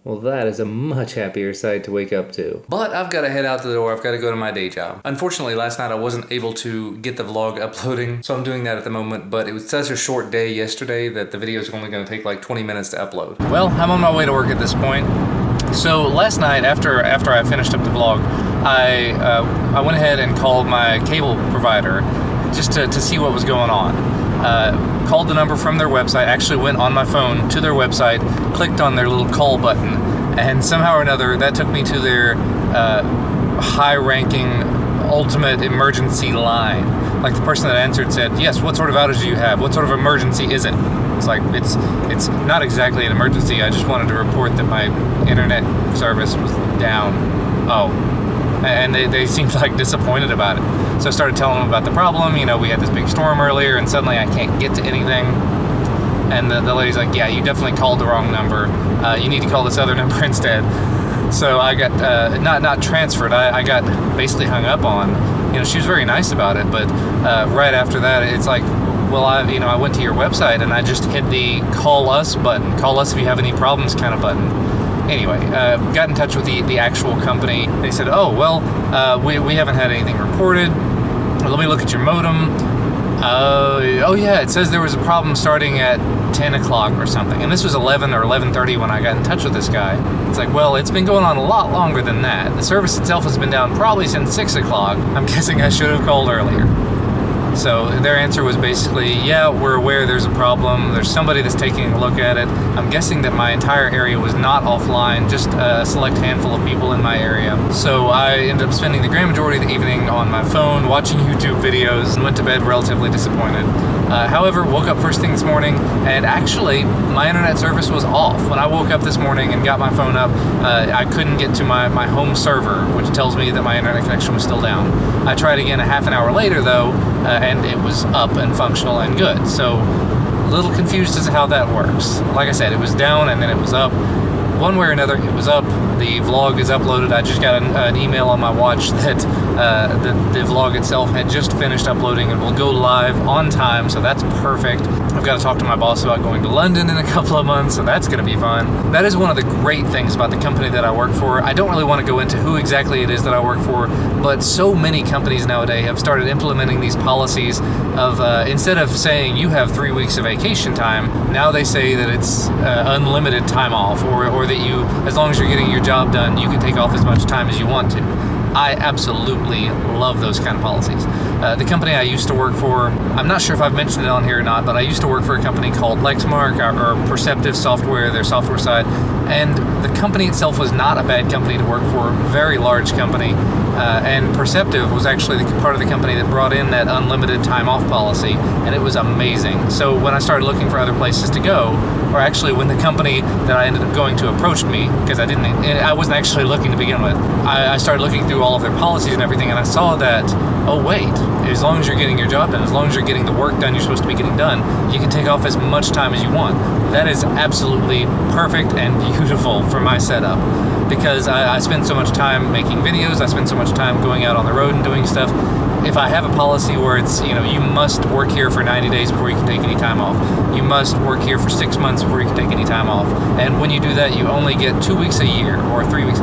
Well, that is a much happier sight to wake up to. But I've got to head out the door. I've got to go to my day job. Unfortunately, last night I wasn't able to get the vlog uploading, so I'm doing that at the moment. But it was such a short day yesterday that the video is only going to take like 20 minutes to upload. Well, I'm on my way to work at this point. So last night, after I finished up the vlog, I went ahead and called my cable provider just to see what was going on. Called the number from their website, actually went on my phone to their website, clicked on their little call button, and somehow or another that took me to their high-ranking ultimate emergency line. Like the person that answered said, yes, what sort of outage do you have? What sort of emergency is it? It's like, it's not exactly an emergency. I just wanted to report that my internet service was down. Oh. And they seemed like disappointed about it. So I started telling them about the problem. You know, we had this big storm earlier and suddenly I can't get to anything. And the lady's like, yeah, you definitely called the wrong number. You need to call this other number instead. So I got, not transferred, I got basically hung up on. You know, she was very nice about it, but right after that, it's like, well, I went to your website and I just hit the call us button. Call us if you have any problems kind of button. Anyway, got in touch with the actual company. They said, oh, well, we haven't had anything reported. Let me look at your modem. Oh yeah, it says there was a problem starting at 10 o'clock or something. And this was 11 or 11:30 when I got in touch with this guy. It's like, well, it's been going on a lot longer than that. The service itself has been down probably since 6 o'clock. I'm guessing I should have called earlier. So their answer was basically, yeah, we're aware there's a problem. There's somebody that's taking a look at it. I'm guessing that my entire area was not offline, just a select handful of people in my area. So I ended up spending the grand majority of the evening on my phone, watching YouTube videos, and went to bed relatively disappointed. However, woke up first thing this morning, and actually, my internet service was off. When I woke up this morning and got my phone up, I couldn't get to my home server, which tells me that my internet connection was still down. I tried again a half an hour later, though, and it was up and functional and good. So, a little confused as to how that works. Like I said, it was down and then it was up. One way or another, it was up. The vlog is uploaded. I just got an email on my watch that the vlog itself had just finished uploading and will go live on time, so that's perfect. I've got to talk to my boss about going to London in a couple of months, so that's going to be fun. That is one of the great things about the company that I work for. I don't really want to go into who exactly it is that I work for, but so many companies nowadays have started implementing these policies of, instead of saying you have 3 weeks of vacation time, now they say that it's unlimited time off, or that you, as long as you're getting your job done, you can take off as much time as you want to. I absolutely love those kind of policies. The company I used to work for, I'm not sure if I've mentioned it on here or not, but I used to work for a company called Lexmark, or Perceptive Software, their software side, and the company itself was not a bad company to work for, very large company, and Perceptive was actually part of the company that brought in that unlimited time off policy, and it was amazing. So when I started looking for other places to go, or actually when the company that I ended up going to approached me, because I wasn't actually looking to begin with, I started looking through all of their policies and everything, and I saw that, oh wait, as long as you're getting your job done, as long as you're getting the work done you're supposed to be getting done, you can take off as much time as you want. That is absolutely perfect and beautiful for my setup, because I spend so much time making videos, I spend so much time going out on the road and doing stuff. If I have a policy where it's, you must work here for 90 days before you can take any time off, you must work here for 6 months before you can take any time off, and when you do that, you only get 2 weeks a year, or 3 weeks.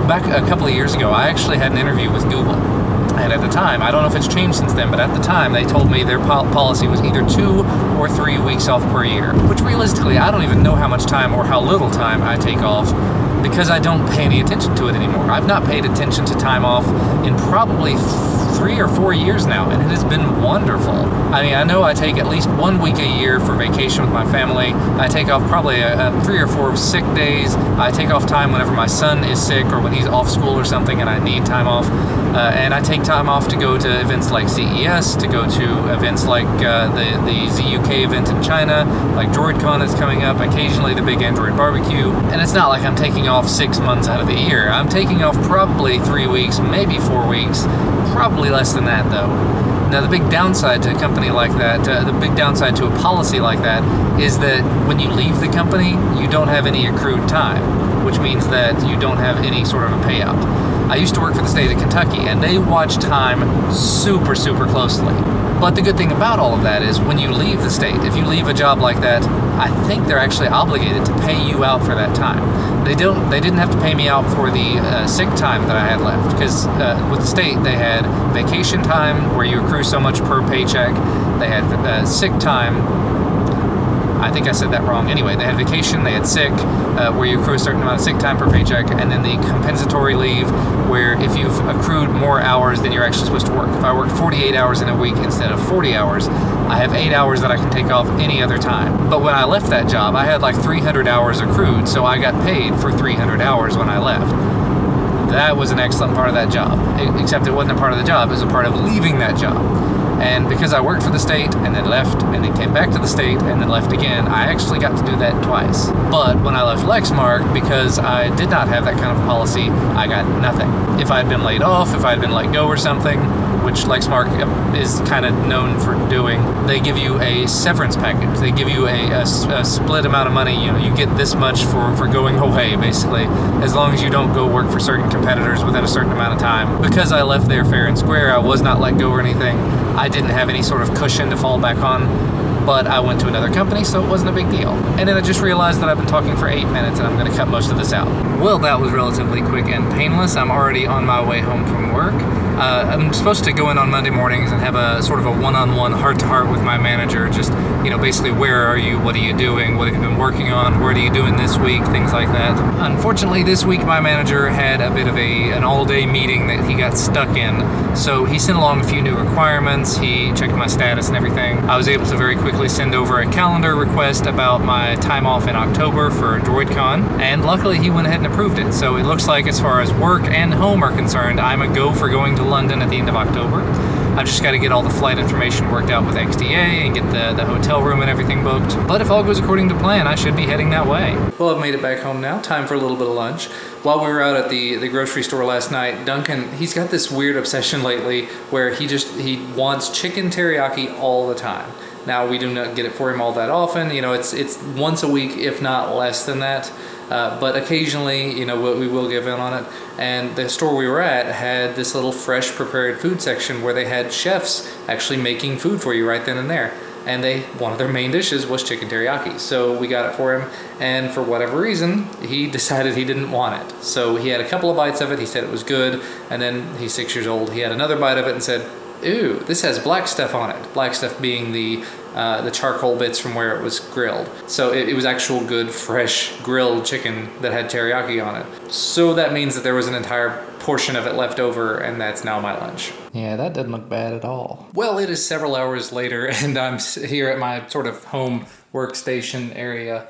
Back a couple of years ago, I actually had an interview with Google, and at the time, I don't know if it's changed since then, but at the time, they told me their policy was either 2 or 3 weeks off per year, which realistically, I don't even know how much time or how little time I take off, because I don't pay any attention to it anymore. I've not paid attention to time off in probably 3 or 4 years now, and it has been wonderful. I mean, I know I take at least 1 week a year for vacation with my family. I take off probably 3 or 4 sick days. I take off time whenever my son is sick or when he's off school or something and I need time off. And I take time off to go to events like CES, to go to events like the ZUK event in China, like DroidCon is coming up, occasionally the big Android barbecue. And it's not like I'm taking off 6 months out of the year. I'm taking off probably 3 weeks, maybe 4 weeks, probably less than that though. Now the big downside to a company like that, the big downside to a policy like that, is that when you leave the company, you don't have any accrued time, which means that you don't have any sort of a payout. I used to work for the state of Kentucky, and they watch time super, super closely. But the good thing about all of that is when you leave the state, if you leave a job like that, I think they're actually obligated to pay you out for that time. They didn't have to pay me out for the sick time that I had left, because with the state they had vacation time where you accrue so much per paycheck. They had sick time. I think I said that wrong. Anyway, they had vacation, they had sick, where you accrue a certain amount of sick time per paycheck, and then the compensatory leave, where if you've accrued more hours than you're actually supposed to work. If I work 48 hours in a week instead of 40 hours, I have 8 hours that I can take off any other time. But when I left that job, I had like 300 hours accrued, so I got paid for 300 hours when I left. That was an excellent part of that job, except it wasn't a part of the job, it was a part of leaving that job. And because I worked for the state and then left and then came back to the state and then left again, I actually got to do that twice. But when I left Lexmark, because I did not have that kind of policy, I got nothing. If I had been laid off, if I had been let go or something, which Lexmark is kind of known for doing, they give you a severance package. They give you a split amount of money. You get this much for going away, basically, as long as you don't go work for certain competitors within a certain amount of time. Because I left there fair and square, I was not let go or anything. I didn't have any sort of cushion to fall back on, but I went to another company, so it wasn't a big deal. And then I just realized that I've been talking for 8 minutes and I'm going to cut most of this out. Well, that was relatively quick and painless. I'm already on my way home from work. I'm supposed to go in on Monday mornings and have a sort of a one-on-one, heart-to-heart with my manager. Just, basically, where are you? What are you doing? What have you been working on? What are you doing this week? Things like that. Unfortunately, this week my manager had a bit of an all-day meeting that he got stuck in. So he sent along a few new requirements. He checked my status and everything. I was able to very quickly send over a calendar request about my time off in October for DroidCon. And luckily, he went ahead and approved it. So it looks like as far as work and home are concerned, I'm a go for going to London at the end of October. I've just got to get all the flight information worked out with XDA and get the hotel room and everything booked. But if all goes according to plan, I should be heading that way. Well, I've made it back home now. Time for a little bit of lunch. While we were out at the grocery store last night, Duncan, he's got this weird obsession lately where he wants chicken teriyaki all the time. Now, we do not get it for him all that often. It's once a week, if not less than that. But occasionally, we will give in on it. And the store we were at had this little fresh prepared food section where they had chefs actually making food for you right then and there. And one of their main dishes was chicken teriyaki. So we got it for him, and for whatever reason, he decided he didn't want it. So he had a couple of bites of it, he said it was good, and then he's 6 years old, he had another bite of it and said, "Ooh, this has black stuff on it." Black stuff being the charcoal bits from where it was grilled. So it was actual good, fresh, grilled chicken that had teriyaki on it. So that means that there was an entire portion of it left over, and that's now my lunch. Yeah, that doesn't look bad at all. Well, it is several hours later, and I'm here at my sort of home workstation area.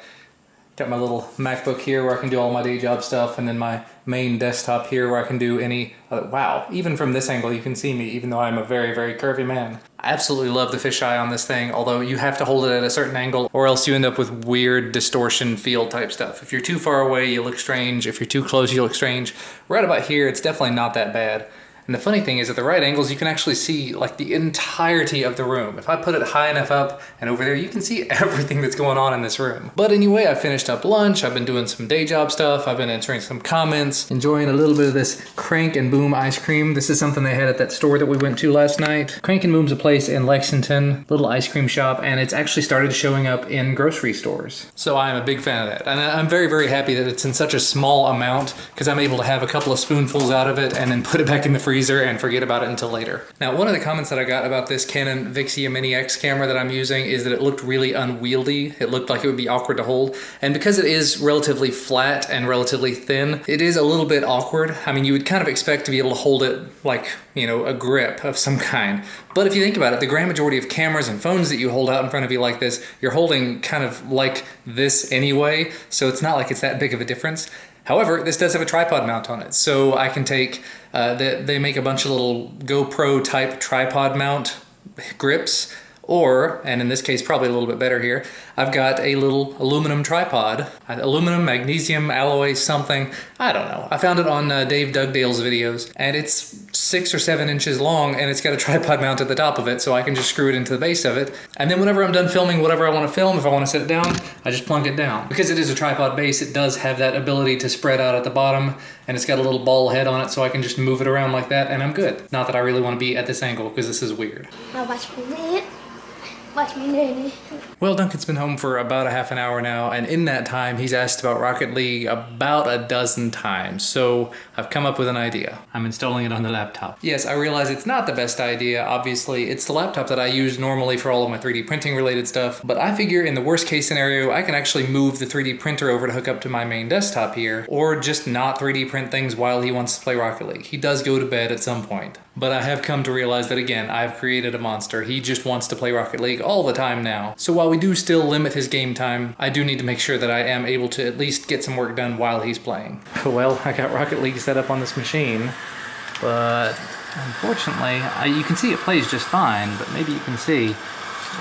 Got my little MacBook here where I can do all my day job stuff, and then my main desktop here where I can do any... wow, even from this angle you can see me, even though I'm a very, very curvy man. I absolutely love the fisheye on this thing, although you have to hold it at a certain angle or else you end up with weird distortion field type stuff. If you're too far away, you look strange. If you're too close, you look strange. Right about here, it's definitely not that bad. And the funny thing is, at the right angles, you can actually see like the entirety of the room. If I put it high enough up and over there, you can see everything that's going on in this room. But anyway, I finished up lunch. I've been doing some day job stuff. I've been answering some comments, enjoying a little bit of this Crank and Boom ice cream. This is something they had at that store that we went to last night. Crank and Boom's a place in Lexington, little ice cream shop, and it's actually started showing up in grocery stores. So I'm a big fan of that. And I'm very, very happy that it's in such a small amount because I'm able to have a couple of spoonfuls out of it and then put it back in the freezer and forget about it until later. Now, one of the comments that I got about this Canon Vixia Mini X camera that I'm using is that it looked really unwieldy. It looked like it would be awkward to hold. And because it is relatively flat and relatively thin, it is a little bit awkward. I mean, you would kind of expect to be able to hold it like, a grip of some kind. But if you think about it, the grand majority of cameras and phones that you hold out in front of you like this, you're holding kind of like this anyway, so it's not like it's that big of a difference. However, this does have a tripod mount on it, so I can take, they make a bunch of little GoPro type tripod mount grips Or, and in this case probably a little bit better here, I've got a little aluminum tripod. Aluminum, magnesium, alloy, something. I don't know. I found it on Dave Dugdale's videos, and it's 6 or 7 inches long, and it's got a tripod mount at the top of it, so I can just screw it into the base of it. And then whenever I'm done filming whatever I want to film, if I want to set it down, I just plunk it down. Because it is a tripod base, it does have that ability to spread out at the bottom, and it's got a little ball head on it, so I can just move it around like that, and I'm good. Not that I really want to be at this angle, because this is weird. Now watch me do it. Watch me do it. Well, Duncan's been home for about a half an hour now, and in that time, he's asked about Rocket League about a dozen times, so I've come up with an idea. I'm installing it on the laptop. Yes, I realize it's not the best idea, obviously. It's the laptop that I use normally for all of my 3D printing related stuff, but I figure in the worst case scenario, I can actually move the 3D printer over to hook up to my main desktop here, or just not 3D print things while he wants to play Rocket League. He does go to bed at some point. But I have come to realize that, again, I've created a monster. He just wants to play Rocket League all the time now. So while we do still limit his game time, I do need to make sure that I am able to at least get some work done while he's playing. Well, I got Rocket League set up on this machine, but unfortunately, you can see it plays just fine, but maybe you can see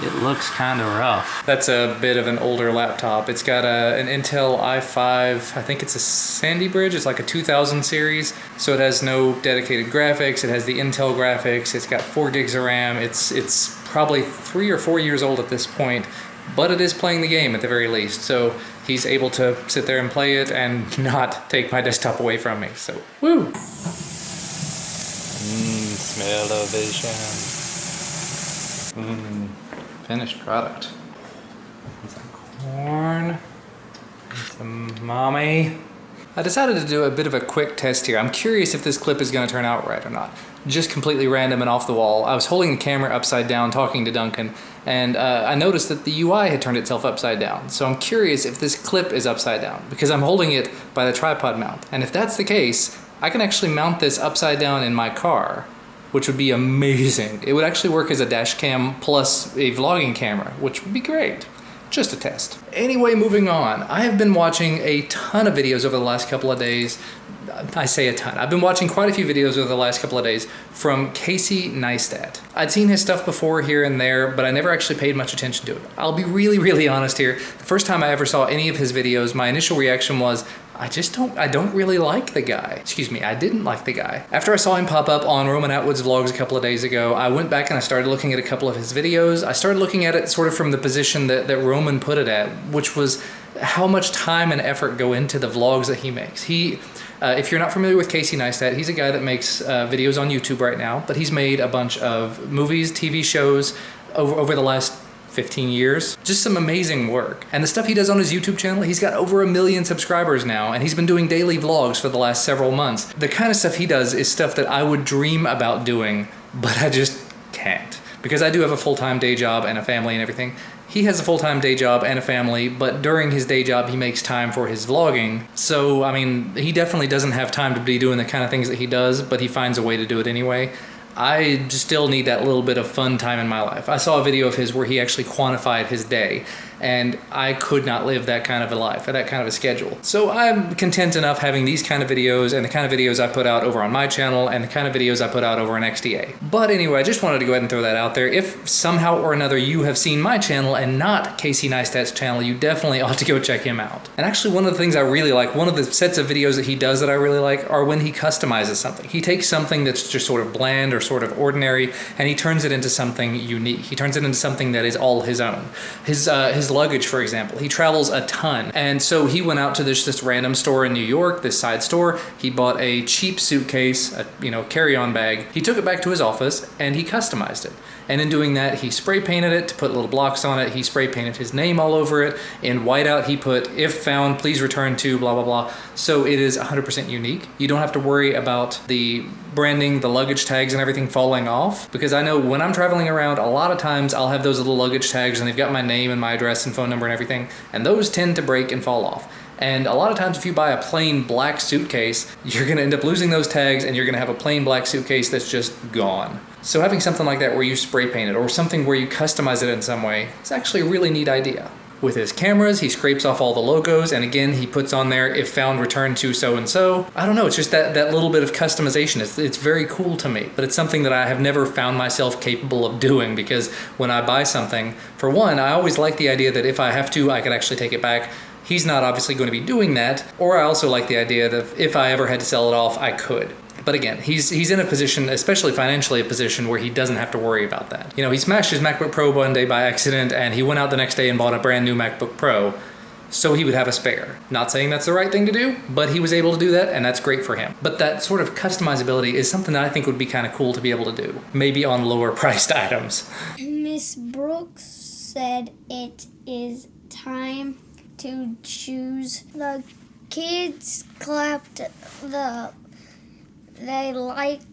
it looks kind of rough. That's a bit of an older laptop. It's got an Intel i5, I think it's a Sandy Bridge, it's like a 2000 series, so it has no dedicated graphics, it has the Intel graphics, it's got 4 gigs of RAM, it's probably 3 or 4 years old at this point, but it is playing the game at the very least, so he's able to sit there and play it and not take my desktop away from me, so woo! Smell-o-vision. Finished product. Some corn, some mommy. I decided to do a bit of a quick test here. I'm curious if this clip is going to turn out right or not. Just completely random and off the wall. I was holding the camera upside down talking to Duncan, and I noticed that the UI had turned itself upside down. So I'm curious if this clip is upside down, because I'm holding it by the tripod mount. And if that's the case, I can actually mount this upside down in my car, which would be amazing. It would actually work as a dash cam plus a vlogging camera, which would be great. Just a test. Anyway, moving on. I have been watching a ton of videos over the last couple of days. I say a ton. I've been watching quite a few videos over the last couple of days from Casey Neistat. I'd seen his stuff before here and there, but I never actually paid much attention to it. I'll be really honest here. The first time I ever saw any of his videos, my initial reaction was, I don't really like the guy. Excuse me, I didn't like the guy. After I saw him pop up on Roman Atwood's vlogs a couple of days ago, I went back and I started looking at a couple of his videos. I started looking at it sort of from the position that Roman put it at, which was how much time and effort go into the vlogs that he makes. If you're not familiar with Casey Neistat, he's a guy that makes videos on YouTube right now, but he's made a bunch of movies, TV shows over the last 15 years. Just some amazing work. And the stuff he does on his YouTube channel, he's got over 1 million subscribers now, and he's been doing daily vlogs for the last several months. The kind of stuff he does is stuff that I would dream about doing, but I just can't. Because I do have a full-time day job and a family and everything. He has a full-time day job and a family, but during his day job, he makes time for his vlogging. So, I mean, he definitely doesn't have time to be doing the kind of things that he does, but he finds a way to do it anyway. I still need that little bit of fun time in my life. I saw a video of his where he actually quantified his day, and I could not live that kind of a life, or that kind of a schedule. So I'm content enough having these kind of videos, and the kind of videos I put out over on my channel, and the kind of videos I put out over on XDA. But anyway, I just wanted to go ahead and throw that out there. If somehow or another you have seen my channel and not Casey Neistat's channel, you definitely ought to go check him out. And actually one of the things I really like, one of the sets of videos that he does that I really like, are when he customizes something. He takes something that's just sort of bland or sort of ordinary, and he turns it into something unique. He turns it into something that is all his own. His luggage, for example, he travels a ton, and so he went out to this random store in New York, this side store. He bought a cheap suitcase, a carry-on bag. He took it back to his office and he customized it. And in doing that, he spray painted it to put little blocks on it. He spray painted his name all over it. In whiteout, he put, "If found, please return to blah, blah, blah." So it is 100% unique. You don't have to worry about the branding, the luggage tags and everything falling off, because I know when I'm traveling around, a lot of times I'll have those little luggage tags and they've got my name and my address and phone number and everything, and those tend to break and fall off. And a lot of times if you buy a plain black suitcase, you're gonna end up losing those tags and you're gonna have a plain black suitcase that's just gone. So having something like that where you spray paint it, or something where you customize it in some way, is actually a really neat idea. with his cameras. He scrapes off all the logos, and again, he puts on there, if found, return to so-and-so. I don't know, it's just that little bit of customization. It's very cool to me, but it's something that I have never found myself capable of doing, because when I buy something, for one, I always like the idea that if I have to, I could actually take it back. He's not obviously going to be doing that, or I also like the idea that if I ever had to sell it off, I could. But again, he's in a position, especially financially, a position where he doesn't have to worry about that. You know, he smashed his MacBook Pro one day by accident, and he went out the next day and bought a brand new MacBook Pro, so he would have a spare. Not saying that's the right thing to do, but he was able to do that, and that's great for him. But that sort of customizability is something that I think would be kind of cool to be able to do, maybe on lower priced items. Miss Brooks said it is time to choose. The kids clapped they liked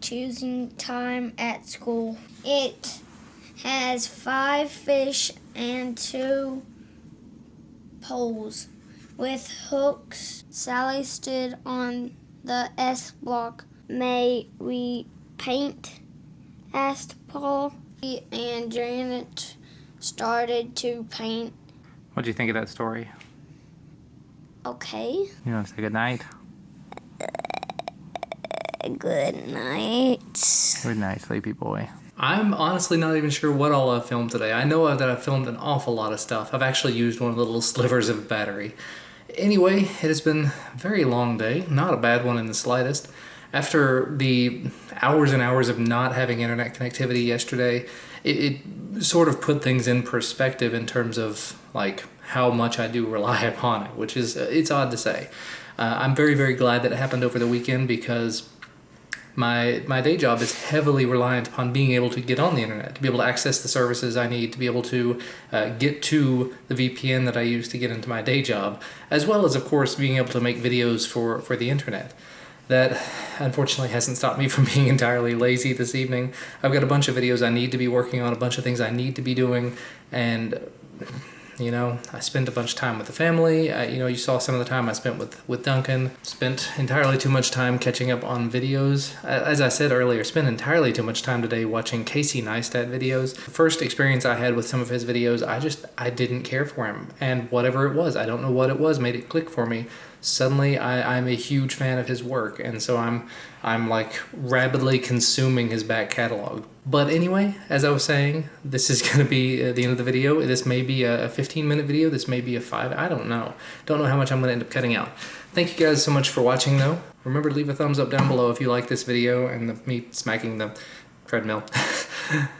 choosing time at school. It has 5 fish and 2 poles with hooks. Sally stood on the S block. May we paint? Asked Paul. And Janet started to paint. What do you think of that story? Okay. You want to say good night? Good night. Good night, sleepy boy. I'm honestly not even sure what all I've filmed today. I know that I've filmed an awful lot of stuff. I've actually used one of the little slivers of battery. Anyway, it has been a very long day. Not a bad one in the slightest. After the hours and hours of not having internet connectivity yesterday, it sort of put things in perspective in terms of like how much I do rely upon it, which is, it's odd to say. I'm very, very glad that it happened over the weekend, because my day job is heavily reliant upon being able to get on the internet, to be able to access the services I need, to be able to get to the VPN that I use to get into my day job, as well as, of course, being able to make videos for the internet. That unfortunately hasn't stopped me from being entirely lazy this evening. I've got a bunch of videos I need to be working on, a bunch of things I need to be doing, and you know, I spent a bunch of time with the family. You know, you saw some of the time I spent with Duncan. Spent entirely too much time catching up on videos. As I said earlier, spent entirely too much time today watching Casey Neistat videos. The first experience I had with some of his videos, I didn't care for him. And whatever it was, I don't know what it was, made it click for me. Suddenly, I'm a huge fan of his work, and so I'm like rapidly consuming his back catalog. But anyway, as I was saying, this is going to be the end of the video. This may be a 15-minute video. This may be a 5. I don't know. Don't know how much I'm going to end up cutting out. Thank you guys so much for watching, though. Remember to leave a thumbs up down below if you like this video and me smacking the treadmill.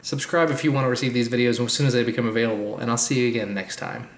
Subscribe if you want to receive these videos as soon as they become available, and I'll see you again next time.